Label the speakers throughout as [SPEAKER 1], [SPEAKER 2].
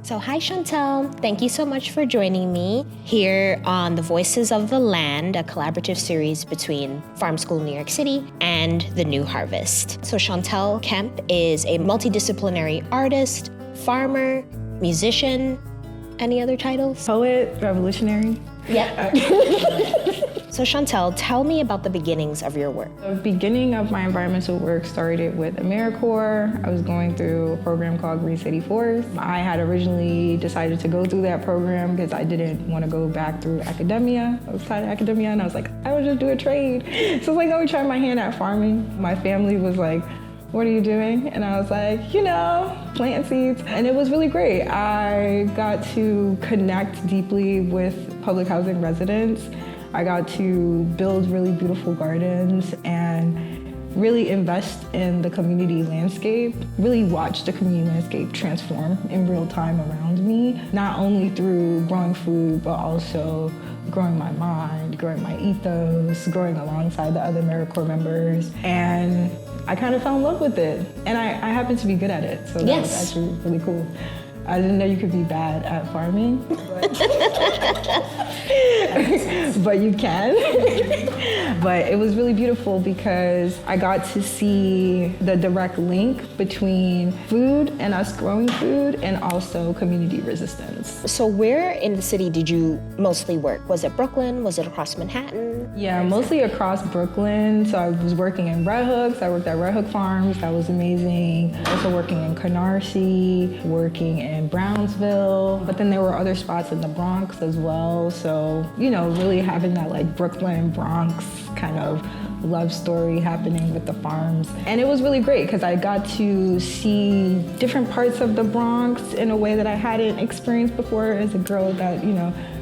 [SPEAKER 1] So hi, Chantel. Thank you so much for joining me here on the Voices of the Land, a collaborative series between Farm School New York City and The New Harvest. So Chantel Kemp is a multidisciplinary artist, farmer, musician. Any other titles?
[SPEAKER 2] Poet, revolutionary.
[SPEAKER 1] Yeah. So Chantel, tell me about the beginnings of your work.
[SPEAKER 2] The beginning of my environmental work started with AmeriCorps. I was going through a program called Green City Forest. I had originally decided to go through that program because I didn't want to go back through academia. I was tired of academia and I was like, I would just do a trade. So I was like, let me try my hand at farming. My family was like, what are you doing? And I was like, planting seeds. And it was really great. I got to connect deeply with public housing residents. I got to build really beautiful gardens and really invest in the community landscape, really watch the community landscape transform in real time around me, not only through growing food, but also growing my mind, growing my ethos, growing alongside the other AmeriCorps members. And I kind of fell in love with it. And I happen to be good at it, so that was actually really cool. I didn't know you could be bad at farming, but you can. But it was really beautiful because I got to see the direct link between food and us growing food and also community resistance.
[SPEAKER 1] So where in the city did you mostly work? Was it Brooklyn? Was it across Manhattan?
[SPEAKER 2] Yeah, mostly across Brooklyn. So I was working in Red Hooks. I worked at Red Hook Farms. That was amazing. Also working in Canarsie, working in Brownsville, but then there were other spots in the Bronx as well. So, really having that like Brooklyn, Bronx kind of love story happening with the farms. And it was really great because I got to see different parts of the Bronx in a way that I hadn't experienced before as a girl that,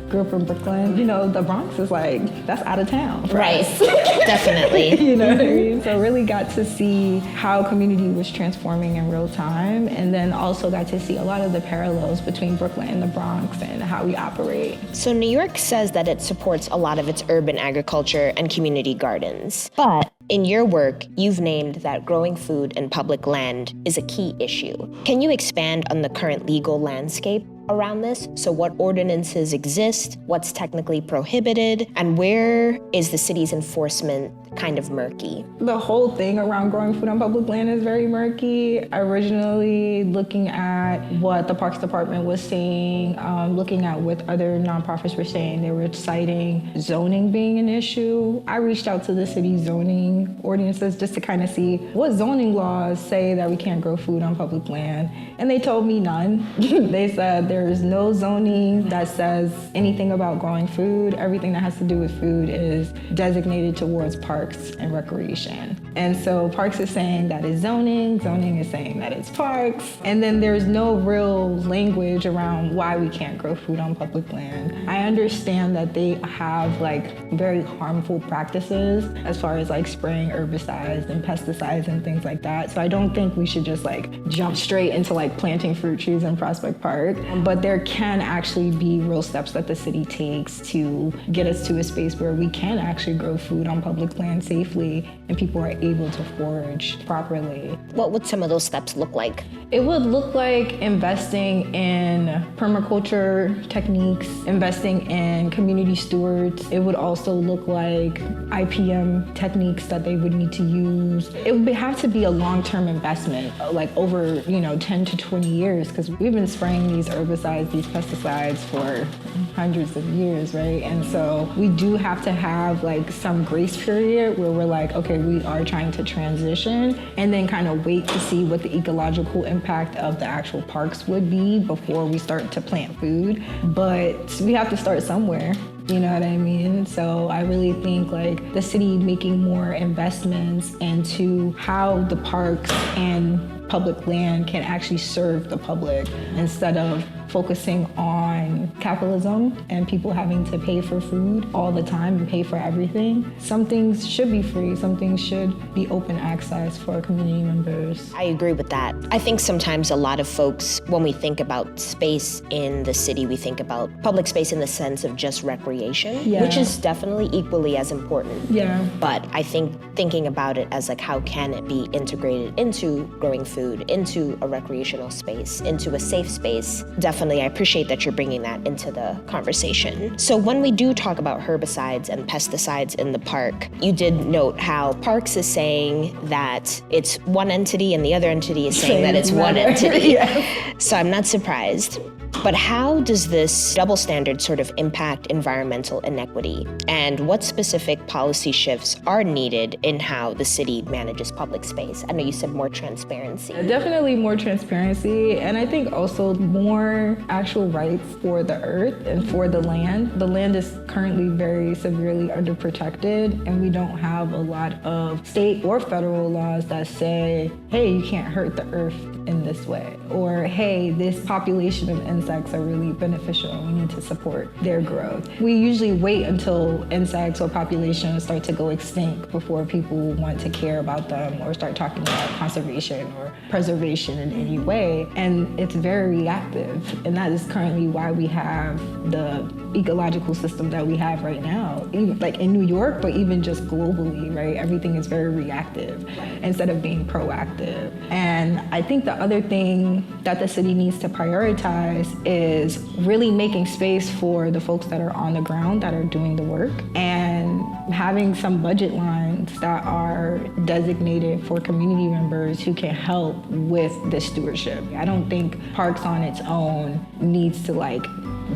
[SPEAKER 2] grew up in Brooklyn. The Bronx is like, that's out of town.
[SPEAKER 1] Right, definitely.
[SPEAKER 2] You know what I mean? So really got to see how community was transforming in real time, and then also got to see a lot of the parallels between Brooklyn and the Bronx and how we operate.
[SPEAKER 1] So New York says that it supports a lot of its urban agriculture and community gardens. But in your work, you've named that growing food in public land is a key issue. Can you expand on the current legal landscape around this? So what ordinances exist, what's technically prohibited, and where is the city's enforcement kind of murky?
[SPEAKER 2] The whole thing around growing food on public land is very murky. Originally looking at what the Parks Department was saying, looking at what other nonprofits were saying, they were citing zoning being an issue. I reached out to the city zoning ordinances just to kind of see what zoning laws say that we can't grow food on public land. And they told me none. They said there is no zoning that says anything about growing food. Everything that has to do with food is designated towards parks and recreation. And so parks is saying that it's zoning is saying that it's parks, and then there's no real language around why we can't grow food on public land. I understand that they have like very harmful practices as far as like spraying herbicides and pesticides and things like that. So I don't think we should just like jump straight into like planting fruit trees in Prospect Park, but there can actually be real steps that the city takes to get us to a space where we can actually grow food on public land safely and people are able to forage properly.
[SPEAKER 1] What would some of those steps look like?
[SPEAKER 2] It would look like investing in permaculture techniques, investing in community stewards. It would also look like IPM techniques that they would need to use. It would have to be a long-term investment, like over 10 to 20 years, because we've been spraying these herbicides, these pesticides for hundreds of years, right? And so we do have to have like some grace period where we're like, okay, we are trying to transition, and then kind of wait to see what the ecological impact of the actual parks would be before we start to plant food. But we have to start somewhere. You know what I mean? So I really think like the city making more investments into how the parks and public land can actually serve the public instead of focusing on capitalism and people having to pay for food all the time and pay for everything. Some things should be free, some things should be open access for community members.
[SPEAKER 1] I agree with that. I think sometimes a lot of folks, when we think about space in the city, we think about public space in the sense of just recreation, which is definitely equally as important.
[SPEAKER 2] Yeah.
[SPEAKER 1] But I think thinking about it as like, how can it be integrated into growing food, into a recreational space, into a safe space, definitely definitely, I appreciate that you're bringing that into the conversation. So when we do talk about herbicides and pesticides in the park, you did note how Parks is saying that it's one entity and the other entity is saying that it's one entity.
[SPEAKER 2] Yes.
[SPEAKER 1] So I'm not surprised. But how does this double standard sort of impact environmental inequity? And what specific policy shifts are needed in how the city manages public space? I know you said more transparency.
[SPEAKER 2] Definitely more transparency, and I think also more actual rights for the earth and for the land. The land is currently very severely underprotected, and we don't have a lot of state or federal laws that say, hey, you can't hurt the earth in this way, or hey, this population of insects are really beneficial and we need to support their growth. We usually wait until insects or populations start to go extinct before people want to care about them or start talking about conservation or preservation in any way, and it's very reactive, and that is currently why we have the ecological system that we have right now, even like in New York, but even just globally, right? Everything is very reactive instead of being proactive. And I think the other thing that the city needs to prioritize is really making space for the folks that are on the ground that are doing the work, and having some budget lines that are designated for community members who can help with the stewardship. I don't think Parks on its own needs to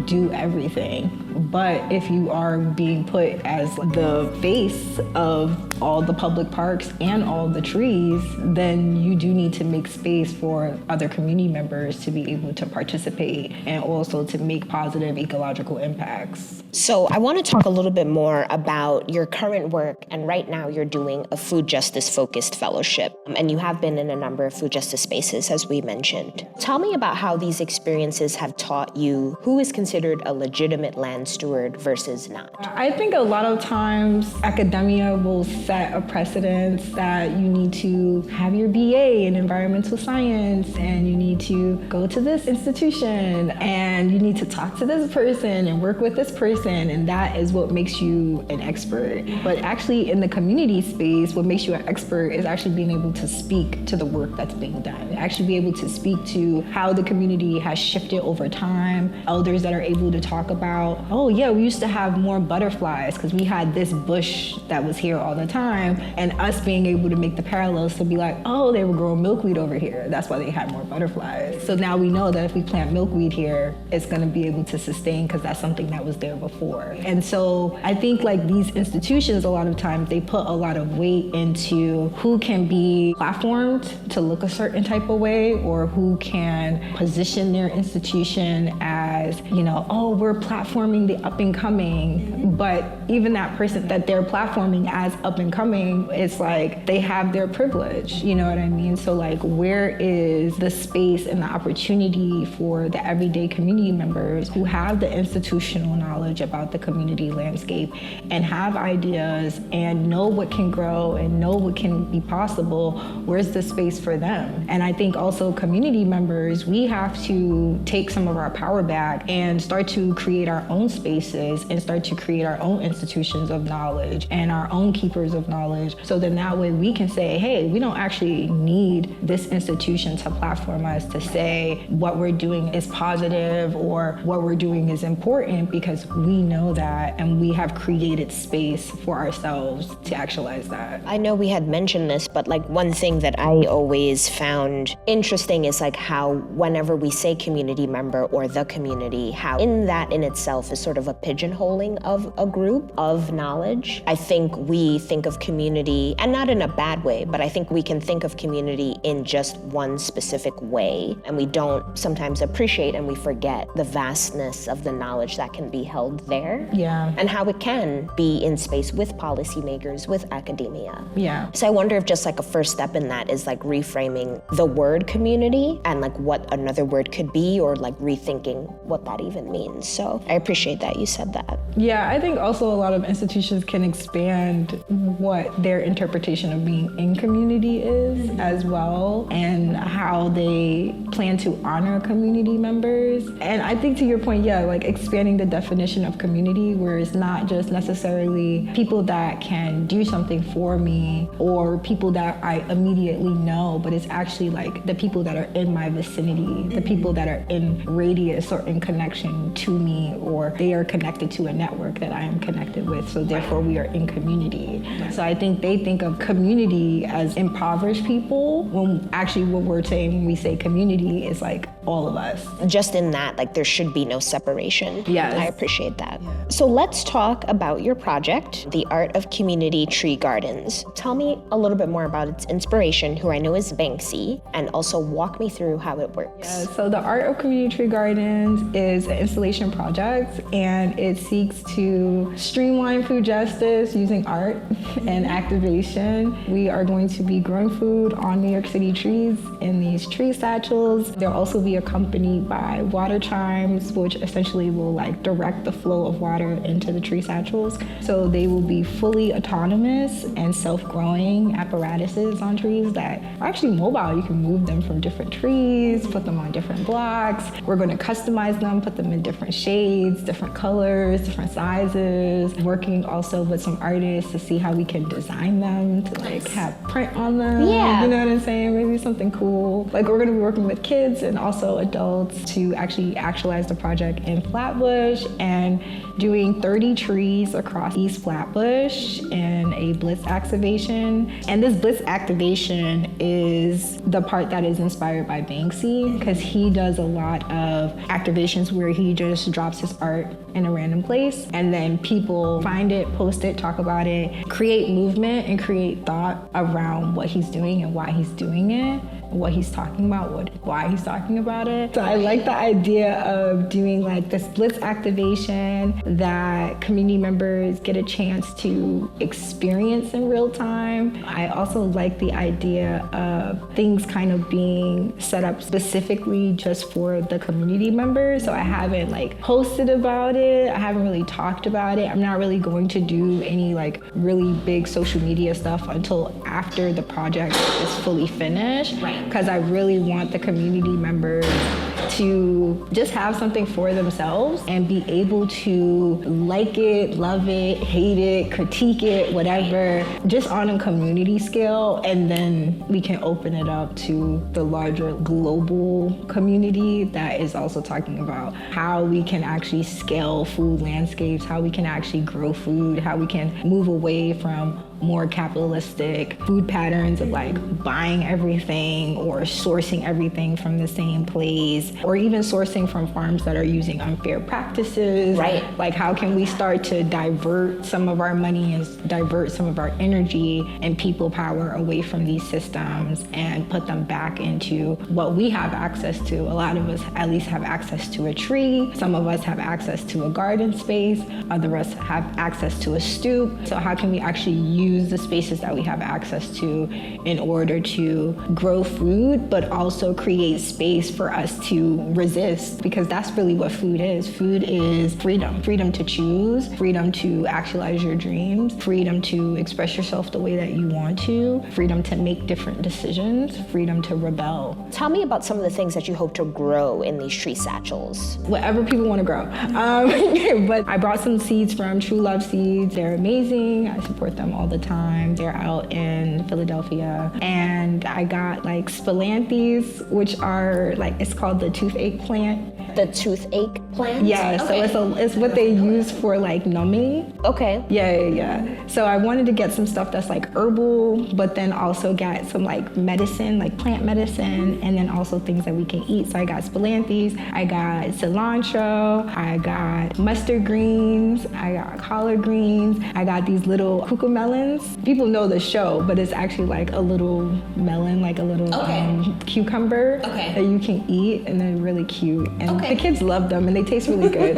[SPEAKER 2] do everything. But if you are being put as the face of all the public parks and all the trees, then you do need to make space for other community members to be able to participate and also to make positive ecological impacts.
[SPEAKER 1] So I want to talk a little bit more about your current work, and right now you're doing a food justice focused fellowship, and you have been in a number of food justice spaces, as we mentioned. Tell me about how these experiences have taught you who is considered a legitimate land steward versus not.
[SPEAKER 2] I think a lot of times academia will set a precedence that you need to have your BA in environmental science, and you need to go to this institution, and you need to talk to this person and work with this person, and that is what makes you an expert. But actually in the community space, what makes you an expert is actually being able to speak to the work that's being done, actually be able to speak to how the community has shifted over time, elders that are able to talk about, oh yeah, we used to have more butterflies because we had this bush that was here all the time, and us being able to make the parallels to be like, oh, they were growing milkweed over here, that's why they had more butterflies. So now we know that if we plant milkweed here, it's going to be able to sustain because that's something that was there before. And so I think these institutions, a lot of times they put a lot of weight into who can be platformed to look a certain type of way, or who can position their institution as, oh, we're platforming the up and coming. But even that person that they're platforming as up and coming, it's they have their privilege, you know what I mean? So where is the space and the opportunity for the everyday community members who have the institutional knowledge about the community landscape and have ideas and know what can grow and know what can be possible? Where's the space for them? And I think also community members, we have to take some of our power back and start to create our own spaces and start to create our own institutions of knowledge and our own keepers of knowledge, so then that way we can say, hey, we don't actually need this institution to platform us to say what we're doing is positive or what we're doing is important, because we know that and we have created space for ourselves to actualize that.
[SPEAKER 1] I know we had mentioned this, but one thing that I always found interesting is how whenever we say community member or the community, how in that in itself is sort of a pigeonholing of a group of knowledge. I think we think of community, and not in a bad way, but I think we can think of community in just one specific way, and we don't sometimes appreciate and we forget the vastness of the knowledge that can be held there.
[SPEAKER 2] Yeah.
[SPEAKER 1] And how it can be in space with policymakers, with academia.
[SPEAKER 2] Yeah.
[SPEAKER 1] So I wonder if just a first step in that is reframing the word community and what another word could be, or rethinking what that even even means. So I appreciate that you said that.
[SPEAKER 2] Yeah, I think also a lot of institutions can expand what their interpretation of being in community is as well, and how they plan to honor community members. And I think to your point, yeah, like expanding the definition of community, where it's not just necessarily people that can do something for me or people that I immediately know, but it's actually like the people that are in my vicinity, the people that are in radius or in connection to me, or they are connected to a network that I am connected with, so therefore we are in community. So I think they think of community as impoverished people, when actually what we're saying when we say community is like all of us.
[SPEAKER 1] Just in that, like there should be no separation.
[SPEAKER 2] Yes.
[SPEAKER 1] I appreciate that. Yeah. So let's talk about your project, The Art of Community Tree Gardens. Tell me a little bit more about its inspiration, who I know is Banksy, and also walk me through how it works.
[SPEAKER 2] Yeah, so The Art of Community Tree Gardens is an installation project, and it seeks to streamline food justice using art and activation. We are going to be growing food on New York City trees in these tree satchels. They'll also be accompanied by water chimes, which essentially will like direct the flow of water into the tree satchels. So they will be fully autonomous and self-growing apparatuses on trees that are actually mobile. You can move them from different trees, put them on different blocks. We're going to customize them, put them in different shades, different colors, different sizes. Working also with some artists to see how we can design them to like have print on them.
[SPEAKER 1] Yeah.
[SPEAKER 2] You know what I'm saying? Maybe something cool. Like we're going to be working with kids and also adults to actually actualize the project in Flatbush, and doing 30 trees across East Flatbush in a blitz activation. And this blitz activation is the part that is inspired by Banksy, because he does a lot of activations where he just drops his art in a random place, and then people find it, post it, talk about it, create movement and create thought around what he's doing and why he's doing it, what he's talking about, why he's talking about it. So I like the idea of doing like this blitz activation that community members get a chance to experience in real time. I also like the idea of things kind of being set up specifically just for the community members. So I haven't like posted about it. I haven't really talked about it. I'm not really going to do any like really big social media stuff until after the project is fully finished. Right. Because I really want the community members to just have something for themselves and be able to like it, love it, hate it, critique it, whatever, just on a community scale. And then we can open it up to the larger global community that is also talking about how we can actually scale food landscapes, how we can actually grow food, how we can move away from more capitalistic food patterns of like buying everything or sourcing everything from the same place, or even sourcing from farms that are using unfair practices.
[SPEAKER 1] Right.
[SPEAKER 2] Like how can we start to divert some of our money and divert some of our energy and people power away from these systems and put them back into what we have access to. A lot of us at least have access to a tree. Some of us have access to a garden space. Other of us have access to a stoop. So how can we actually use the spaces that we have access to in order to grow food, but also create space for us to resist? Because that's really what food is. Food is freedom. Freedom to choose, freedom to actualize your dreams, freedom to express yourself the way that you want to, freedom to make different decisions, freedom to rebel.
[SPEAKER 1] Tell me about some of the things that you hope to grow in these tree satchels.
[SPEAKER 2] Whatever people want to grow. But I brought some seeds from True Love Seeds. They're amazing. I support them all the time. They're out in Philadelphia. And I got like spilanthes, which are like, it's called the toothache plant.
[SPEAKER 1] The toothache plant?
[SPEAKER 2] Yeah,
[SPEAKER 1] okay.
[SPEAKER 2] So it's what they use for like numbing.
[SPEAKER 1] Okay.
[SPEAKER 2] Yeah. So I wanted to get some stuff that's like herbal, but then also get some like medicine, like plant medicine, and then also things that we can eat. So I got spilanthes, I got cilantro, I got mustard greens, I got collard greens, I got these little cucamelons. People know the show, but it's actually like a little melon, like a little cucumber that you can eat, and they're really cute. And the kids love them, and they taste really good.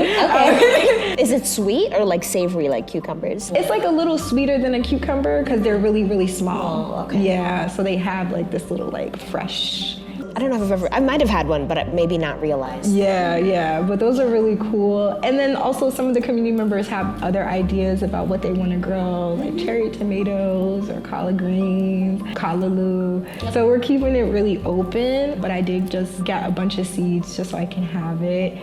[SPEAKER 1] Is it sweet or like savory like cucumbers?
[SPEAKER 2] It's like a little sweeter than a cucumber because they're really, really small.
[SPEAKER 1] Oh, okay.
[SPEAKER 2] Yeah, so they have like this little like fresh
[SPEAKER 1] I don't know if I might have had one, but maybe not realized.
[SPEAKER 2] Yeah, but those are really cool. And then also some of the community members have other ideas about what they want to grow, like cherry tomatoes or collard greens, callaloo. So we're keeping it really open, but I did just get a bunch of seeds just so I can have it.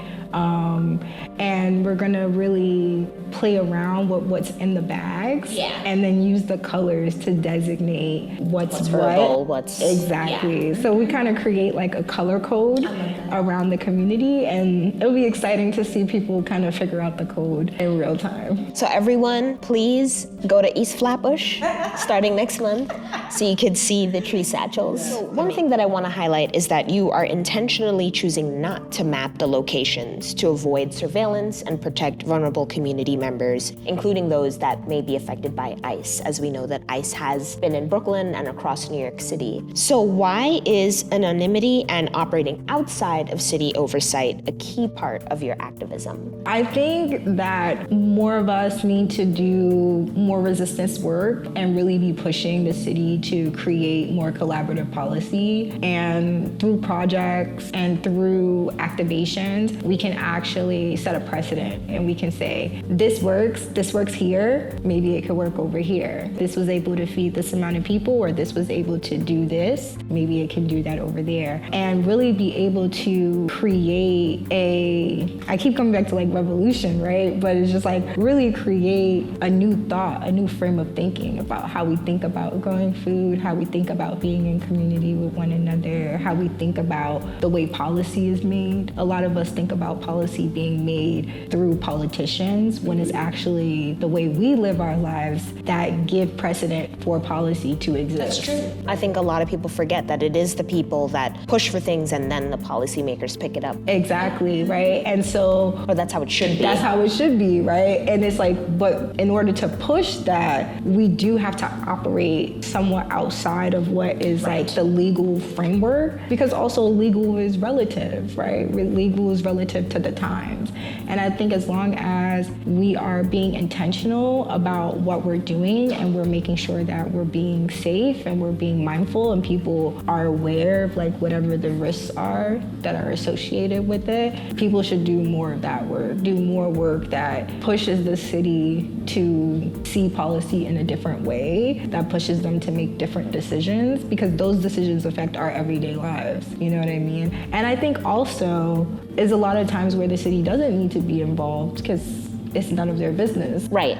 [SPEAKER 2] And we're gonna really play around with what's in the bags, and then use the colors to designate what's
[SPEAKER 1] herbal,
[SPEAKER 2] what. Exactly. So we kind of create like a color code around the community, and it'll be exciting to see people kind of figure out the code in real time.
[SPEAKER 1] So everyone, please go to East Flatbush starting next month so you could see the tree satchels. So one thing that I want to highlight is that you are intentionally choosing not to map the locations to avoid surveillance and protect vulnerable community members, including those that may be affected by ICE, as we know that ICE has been in Brooklyn and across New York City. So why is anonymity and operating outside of city oversight a key part of your activism?
[SPEAKER 2] I think that more of us need to do more resistance work and really be pushing the city to create more collaborative policy. And through projects and through activations, we can actually set a precedent, and we can say, this works here, maybe it could work over here. This was able to feed this amount of people, or this was able to do this, maybe it can do that over there. And really be able to create I keep coming back to like revolution, right? But it's just like really create a new thought, a new frame of thinking about how we think about growing food, how we think about being in community with one another, how we think about the way policy is made. A lot of us think about policy being made through politicians when it's actually the way we live our lives that give precedent for policy to exist.
[SPEAKER 1] That's true. I think a lot of people forget that it is the people that push for things and then the policymakers pick it up.
[SPEAKER 2] Exactly, right? And so...
[SPEAKER 1] Or that's how it should be.
[SPEAKER 2] That's how it should be, right? And it's like, but in order to push that, we do have to operate somewhat outside of what is like the legal framework, because also legal is relative, right? Legal is relative to the times. And I think as long as we are being intentional about what we're doing and we're making sure that we're being safe and we're being mindful and people are aware of like whatever the risks are that are associated with it, people should do more of that work, do more work that pushes the city to see policy in a different way, that pushes them to make different decisions, because those decisions affect our everyday lives, you know what I mean? And I think also is a lot of times where the city doesn't need to be involved because it's none of their business.
[SPEAKER 1] Right.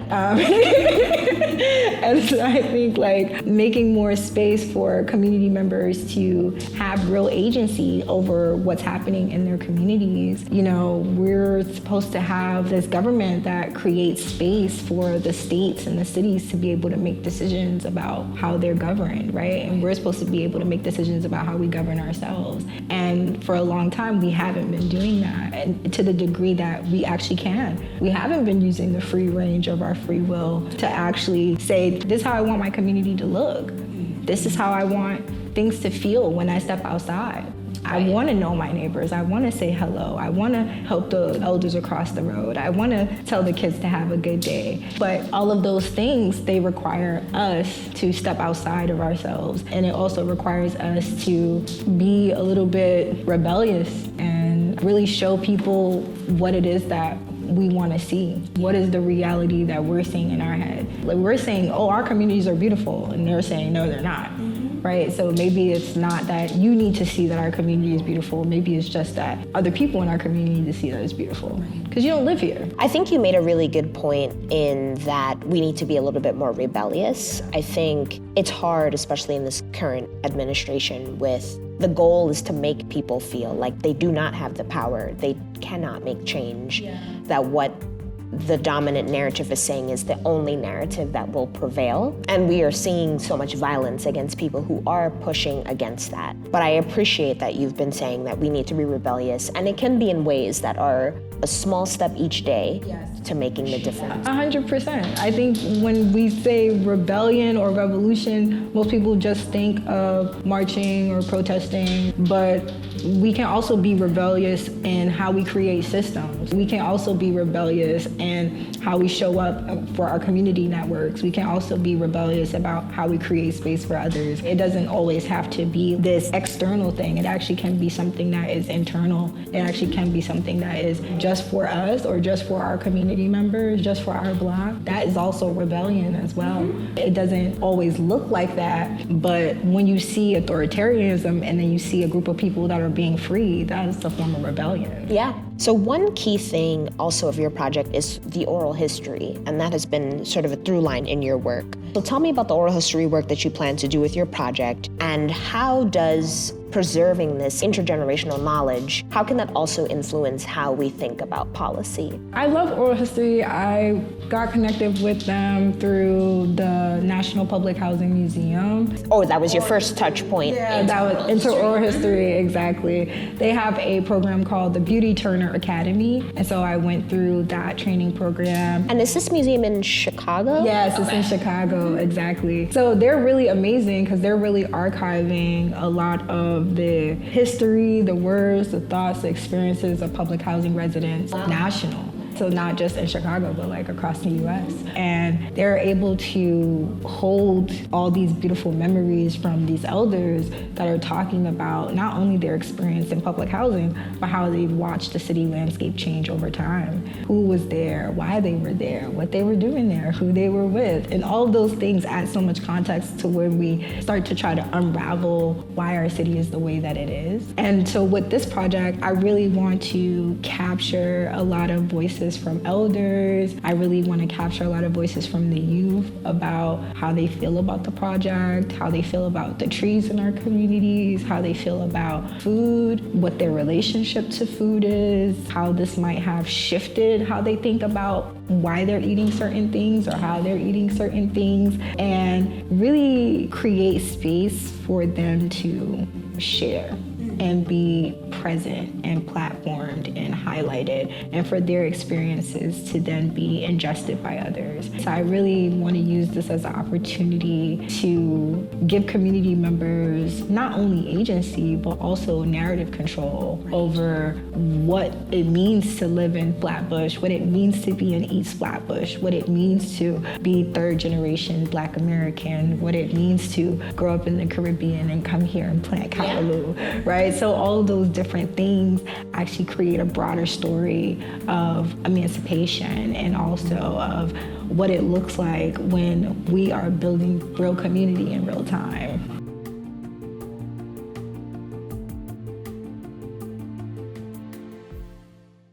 [SPEAKER 2] And so I think like making more space for community members to have real agency over what's happening in their communities. You know, we're supposed to have this government that creates space for the states and the cities to be able to make decisions about how they're governed, right? And we're supposed to be able to make decisions about how we govern ourselves. And for a long time, we haven't been doing that, and to the degree that we actually can. We haven't been using the free range of our free will to actually say, this is how I want my community to look. This is how I want things to feel when I step outside. I want to know my neighbors. I want to say hello. I want to help the elders across the road. I want to tell the kids to have a good day. But all of those things, they require us to step outside of ourselves. And it also requires us to be a little bit rebellious and really show people what it is that we want to see. What is the reality that we're seeing in our head? Like we're saying, oh, our communities are beautiful, and they're saying, no, they're not. Right? So maybe it's not that you need to see that our community is beautiful. Maybe it's just that other people in our community need to see that it's beautiful. Because you don't live here.
[SPEAKER 1] I think you made a really good point in that we need to be a little bit more rebellious. I think it's hard, especially in this current administration, with the goal is to make people feel like they do not have the power. They cannot make change. That what the dominant narrative is saying is the only narrative that will prevail. And we are seeing so much violence against people who are pushing against that. But I appreciate that you've been saying that we need to be rebellious, and it can be in ways that are a small step each day to making the difference.
[SPEAKER 2] 100%. I think when we say rebellion or revolution, most people just think of marching or protesting, but we can also be rebellious in how we create systems. We can also be rebellious and how we show up for our community networks. We can also be rebellious about how we create space for others. It doesn't always have to be this external thing. It actually can be something that is internal. It actually can be something that is just for us or just for our community members, just for our block. That is also rebellion as well. It doesn't always look like that, but when you see authoritarianism and then you see a group of people that are being free, that is a form of rebellion.
[SPEAKER 1] Yeah. So one key thing also of your project is the oral history, and that has been sort of a through line in your work. So tell me about the oral history work that you plan to do with your project, and how does preserving this intergenerational knowledge, how can that also influence how we think about policy?
[SPEAKER 2] I love oral history. I got connected with them through the National Public Housing Museum.
[SPEAKER 1] Oh, that was your first touch point.
[SPEAKER 2] Yeah, that was into oral history, exactly. They have a program called the Beauty Turner Academy, and so I went through that training program.
[SPEAKER 1] And is this museum in Chicago?
[SPEAKER 2] Yes, it's in Chicago, exactly. So they're really amazing because they're really archiving a lot of the history, the words, the thoughts, the experiences of public housing residents, national. So not just in Chicago, but like across the US. And they're able to hold all these beautiful memories from these elders that are talking about not only their experience in public housing, but how they've watched the city landscape change over time. Who was there, why they were there, what they were doing there, who they were with. And all of those things add so much context to when we start to try to unravel why our city is the way that it is. And so with this project, I really want to capture a lot of voices from elders. I really want to capture a lot of voices from the youth about how they feel about the project, how they feel about the trees in our communities, how they feel about food, what their relationship to food is, how this might have shifted how they think about why they're eating certain things or how they're eating certain things, and really create space for them to share and be present and platformed and highlighted, and for their experiences to then be ingested by others. So I really want to use this as an opportunity to give community members not only agency, but also narrative control over what it means to live in Flatbush, what it means to be in East Flatbush, what it means to be third generation Black American, what it means to grow up in the Caribbean and come here and plant callaloo, right? So all of those different things actually create a broader story of emancipation and also of what it looks like when we are building real community in real time.